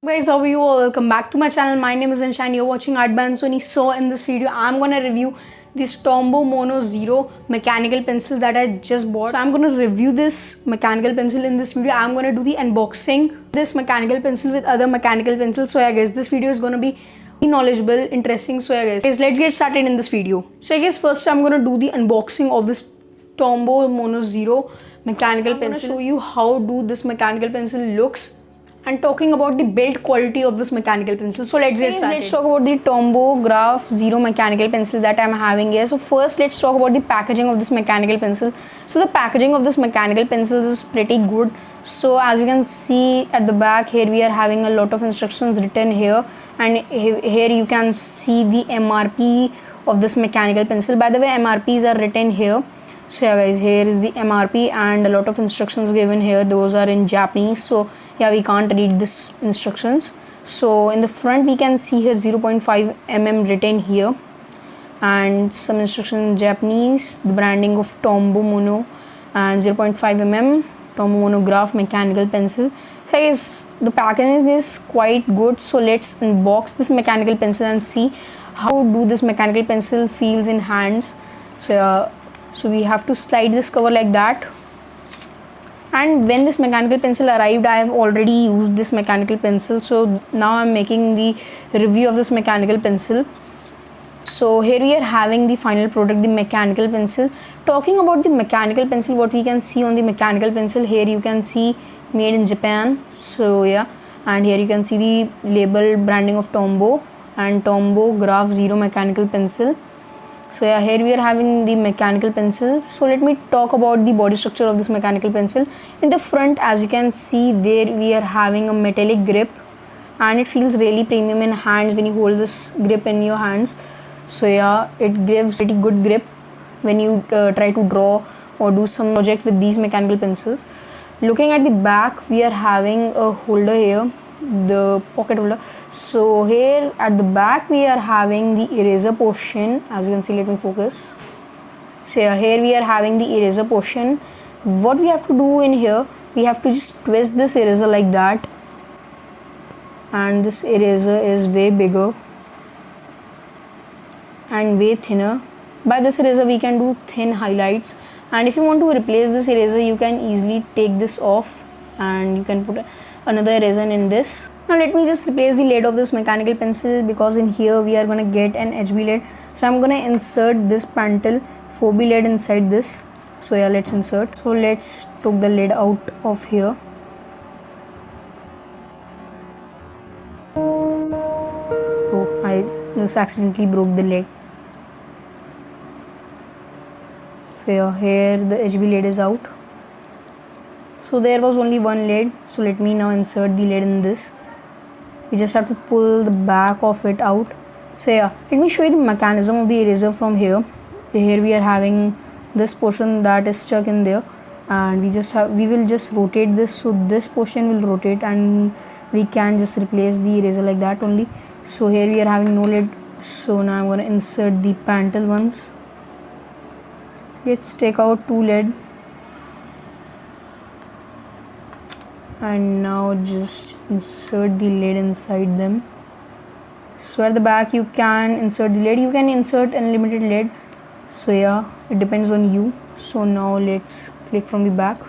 Guys, how are you all? Welcome back to my channel. My name is Anshan. You're watching Art by Ansoni. So in this video I'm gonna review this Tombow Mono Zero mechanical pencil that I just bought. So I'm gonna review this mechanical pencil in this video. I'm gonna do the unboxing this mechanical pencil with other mechanical pencils. So yeah guys, this video is gonna be knowledgeable, interesting. So yeah guys, let's get started in this video. So I guess first I'm gonna do the unboxing of this Tombow Mono Zero mechanical pencil. Show you how do this mechanical pencil looks and talking about the build quality of this mechanical pencil. So let's get started. Let's talk about the Tombow Graph Zero mechanical pencil that I'm having here. So first let's talk about the packaging of this mechanical pencil. So the packaging of this mechanical pencil is pretty good. So as you can see at the back here, we are having a lot of instructions written here, and here you can see the MRP of this mechanical pencil. By the way, MRPs are written here. So yeah guys, here is the MRP and a lot of instructions given here. Those are in Japanese, so yeah, we can't read this instructions. So in the front we can see here 0.5 mm written here and some instructions in Japanese, the branding of Tombow Mono and 0.5 mm Tombow Mono Graph mechanical pencil. So I guess the packaging is quite good. So let's unbox this mechanical pencil and see how do this mechanical pencil feels in hands. So yeah, so we have to slide this cover like that, and when this mechanical pencil arrived, I have already used this mechanical pencil, so now I'm making the review of this mechanical pencil. So here we are having the final product, the mechanical pencil. Talking about the mechanical pencil, what we can see on the mechanical pencil, here you can see made in Japan. So yeah, and here you can see the label branding of Tombow and Tombow Graph Zero mechanical pencil. So yeah, here we are having the mechanical pencil. So let me talk about the body structure of this mechanical pencil. In the front, as you can see, there we are having a metallic grip, and it feels really premium in hands when you hold this grip in your hands. So yeah, it gives pretty good grip when you try to draw or do some project with these mechanical pencils. Looking at the back, we are having a holder here, the pocket holder. So here at the back we are having the eraser portion, as you can see. Let me focus. So yeah, here we are having the eraser portion. What we have to do in here, we have to just twist this eraser like that, and this eraser is way bigger and way thinner. By this eraser we can do thin highlights, and if you want to replace this eraser, you can easily take this off and you can put another eraser in this. Now let me just replace the lid of this mechanical pencil, because in here we are going to get an HB lid. So I'm going to insert this Pentel 4B lid inside this. So yeah, let's insert. So let's take the lid out of here. Oh, I just accidentally broke the lid. So yeah, here the HB lid is out. So there was only one lid, so let me now insert the lid in this. You just have to pull the back of it out. So yeah, let me show you the mechanism of the eraser from here. Here we are having this portion that is stuck in there, and we will just rotate this, so this portion will rotate and we can just replace the eraser like that only. So here we are having no lid, so now I'm going to insert the Pentel ones. Let's take out two lid, and now just insert the lid inside them. So at the back you can insert the lid, you can insert unlimited lid. So yeah, it depends on you. So now let's click from the back.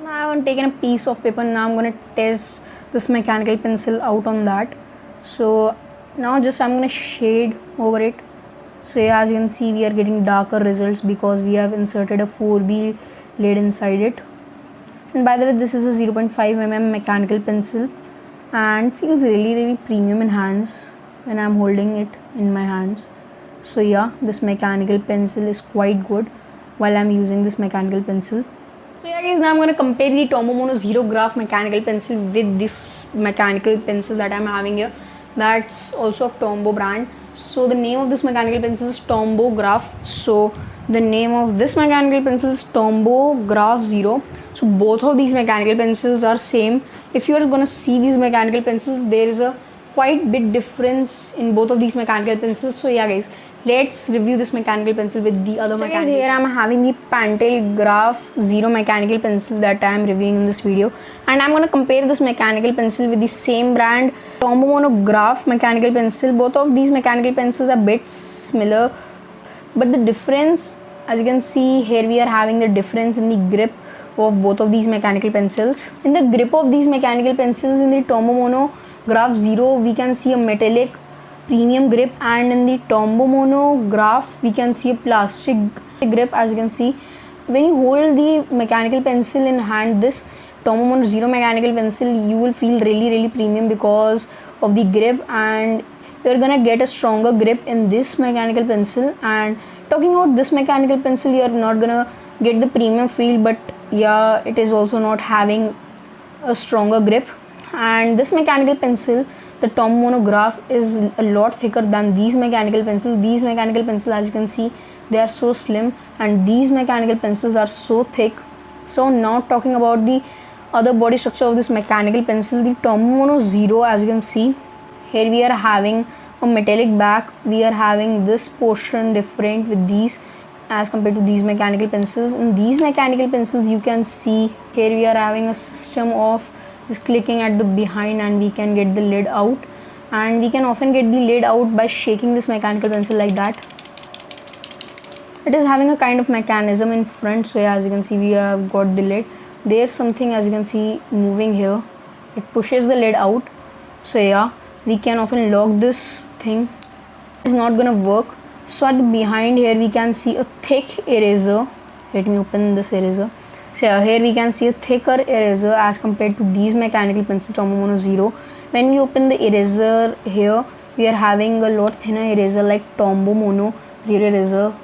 Now I'm taking a piece of paper. Now I'm going to test this mechanical pencil out on that. So now just I'm going to shade over it. So yeah, as you can see, we are getting darker results because we have inserted a 4B lid inside it. And by the way, this is a 0.5 mm mechanical pencil, and it feels really premium in hands when I'm holding it in my hands. So yeah, this mechanical pencil is quite good while I'm using this mechanical pencil. So yeah guys, now I'm going to compare the Tombow Mono Zero Graph mechanical pencil with this mechanical pencil that I'm having here. That's also of Tombow brand. So the name of this mechanical pencil is Tombow Graph. So the name of this mechanical pencil is Tombow Graph Zero. So both of these mechanical pencils are same. If you are going to see these mechanical pencils, there is a quite big difference in both of these mechanical pencils. So yeah guys, let's review this mechanical pencil with the other mechanical. So guys, here I'm having the Pentel Graph Zero mechanical pencil that I am reviewing in this video, and I'm gonna compare this mechanical pencil with the same brand Tombow Mono Graph mechanical pencil. Both of these mechanical pencils are a bit similar, but the difference, as you can see here, we are having the difference in the grip of both of these mechanical pencils. In the grip of these mechanical pencils, in the Tombow Mono Graph Zero, we can see a metallic premium grip, and in the Tombow Mono Graph we can see a plastic grip. As you can see, when you hold the mechanical pencil in hand, this Tombow Mono Zero mechanical pencil, you will feel really premium because of the grip, and you're gonna get a stronger grip in this mechanical pencil. And talking about this mechanical pencil, you're not gonna get the premium feel, but yeah, it is also not having a stronger grip. And this mechanical pencil, the Tombow Mono Graph, is a lot thicker than these mechanical pencils. These mechanical pencils, as you can see, they are so slim, and these mechanical pencils are so thick. So now talking about the other body structure of this mechanical pencil, the Tombow Mono Zero, as you can see here, we are having a metallic back. We are having this portion different with these as compared to these mechanical pencils. In these mechanical pencils, you can see here we are having a system of just clicking at the behind, and we can get the lid out, and we can often get the lid out by shaking this mechanical pencil like that. It is having a kind of mechanism in front, so yeah, as you can see, we have got the lid. There's something, as you can see, moving here. It pushes the lid out, so yeah, we can often lock this thing. It's not gonna work. So at the behind here, we can see a thick eraser. Let me open this eraser. So here we can see a thicker eraser as compared to these mechanical pencil Tombow Mono Zero. When we open the eraser here, we are having a lot thinner eraser like Tombow Mono Zero eraser.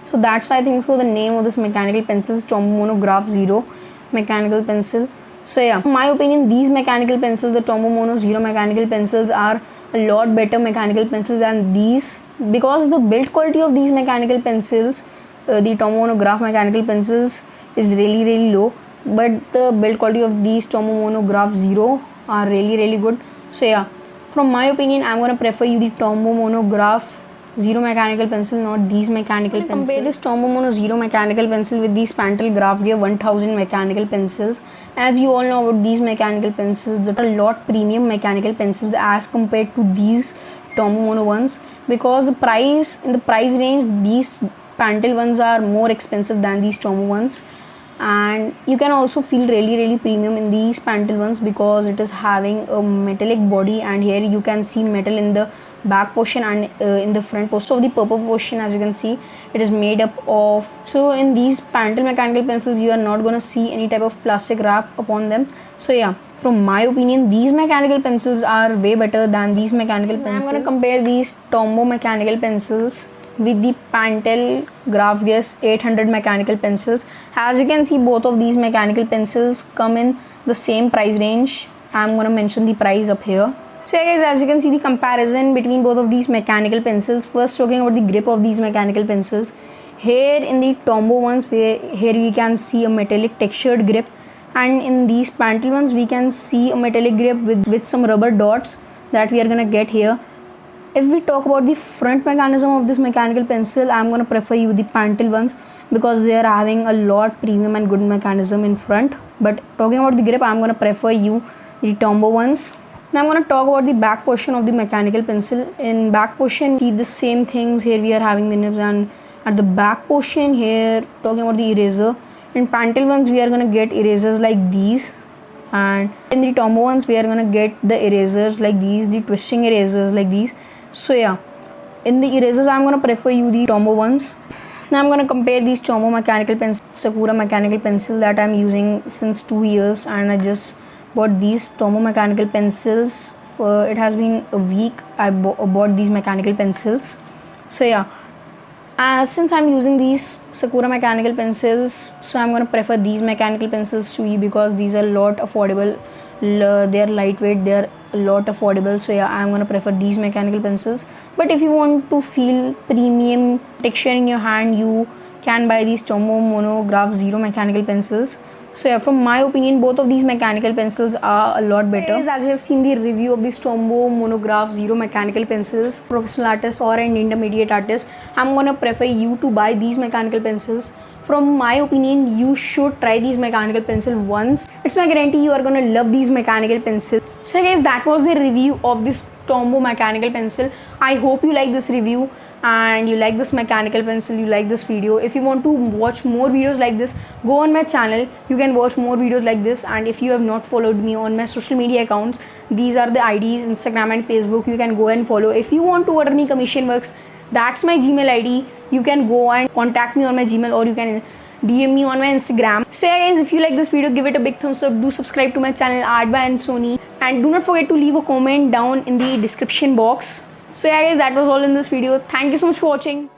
So that's why I think so the name of this mechanical pencil is Tombow Mono Graph Zero mechanical pencil. So yeah, in my opinion, these mechanical pencils, the Tombow Mono Zero mechanical pencils, are a lot better mechanical pencils than these, because the build quality of these mechanical pencils, the Tombow Mono Graph mechanical pencils, is really low, but the build quality of these Tombow Mono Graph Zero are really good. So yeah, from my opinion, I'm gonna prefer you the Tombow Mono Graph Zero mechanical pencil, not these mechanical pencils. Compare this Tombow Mono Zero mechanical pencil with these Pentel Graph Gear 1000 mechanical pencils. As you all know about these mechanical pencils, that are a lot premium mechanical pencils as compared to these Tombow Mono ones, because in the price range, these Pentel ones are more expensive than these Tombow ones. And you can also feel really premium in these Pentel ones because it is having a metallic body, and here you can see metal in the back portion and in the front portion of the purple portion. As you can see, it is made up of, so in these Pentel mechanical pencils, you are not going to see any type of plastic wrap upon them. So yeah, from my opinion, these mechanical pencils are way better than these mechanical pencils. I'm going to compare these Tombow mechanical pencils with the Pentel Graph Gear 800 mechanical pencils. As you can see, both of these mechanical pencils come in the same price range. I'm going to mention the price up here. So yeah guys, as you can see the comparison between both of these mechanical pencils. First, talking about the grip of these mechanical pencils. Here in the Tombow ones, here we can see a metallic textured grip, and in these Pentel ones we can see a metallic grip with some rubber dots that we are gonna get here. If we talk about the front mechanism of this mechanical pencil, I'm going to prefer you the Pentel ones because they are having a lot premium and good mechanism in front. But talking about the grip, I'm going to prefer you the Tombow ones. Now I'm going to talk about the back portion of the mechanical pencil. In back portion, see the same things. Here we are having the nibs, and at the back portion here, talking about the eraser. In Pentel ones, we are going to get erasers like these. And in the Tombow ones, we are going to get the erasers like these, the twisting erasers like these. So yeah, in the erasers, I'm going to prefer you the Tombow ones. Now I'm going to compare these Tombow mechanical pencil, Sakura mechanical pencil that I'm using since 2 years, and I just bought these Tombow mechanical pencils. It has been a week I bought these mechanical pencils. So yeah, since I'm using these Sakura mechanical pencils, so I'm going to prefer these mechanical pencils to you because these are a lot affordable. They're lightweight, they're a lot affordable. So yeah, I'm gonna prefer these mechanical pencils. But if you want to feel premium texture in your hand, you can buy these Tombow Mono Graph Zero mechanical pencils. So yeah, from my opinion, both of these mechanical pencils are a lot better. Guys, as you have seen the review of these Tombow Monograph Zero mechanical pencils, professional artists or an intermediate artist, I'm gonna prefer you to buy these mechanical pencils. From my opinion, you should try these mechanical pencils once. It's my guarantee you are gonna love these mechanical pencils. So guys, that was the review of this Tombow mechanical pencil. I hope you like this review and you like this mechanical pencil, you like this video. If you want to watch more videos like this, go on my channel. You can watch more videos like this. And if you have not followed me on my social media accounts, these are the IDs, Instagram and Facebook. You can go and follow. If you want to order me commission works, that's my Gmail ID. You can go and contact me on my Gmail, or you can DM me on my Instagram. So yeah guys, if you like this video, give it a big thumbs up. Do subscribe to my channel Art by Sony, and do not forget to leave a comment down in the description box. So yeah guys, that was all in this video. Thank you so much for watching.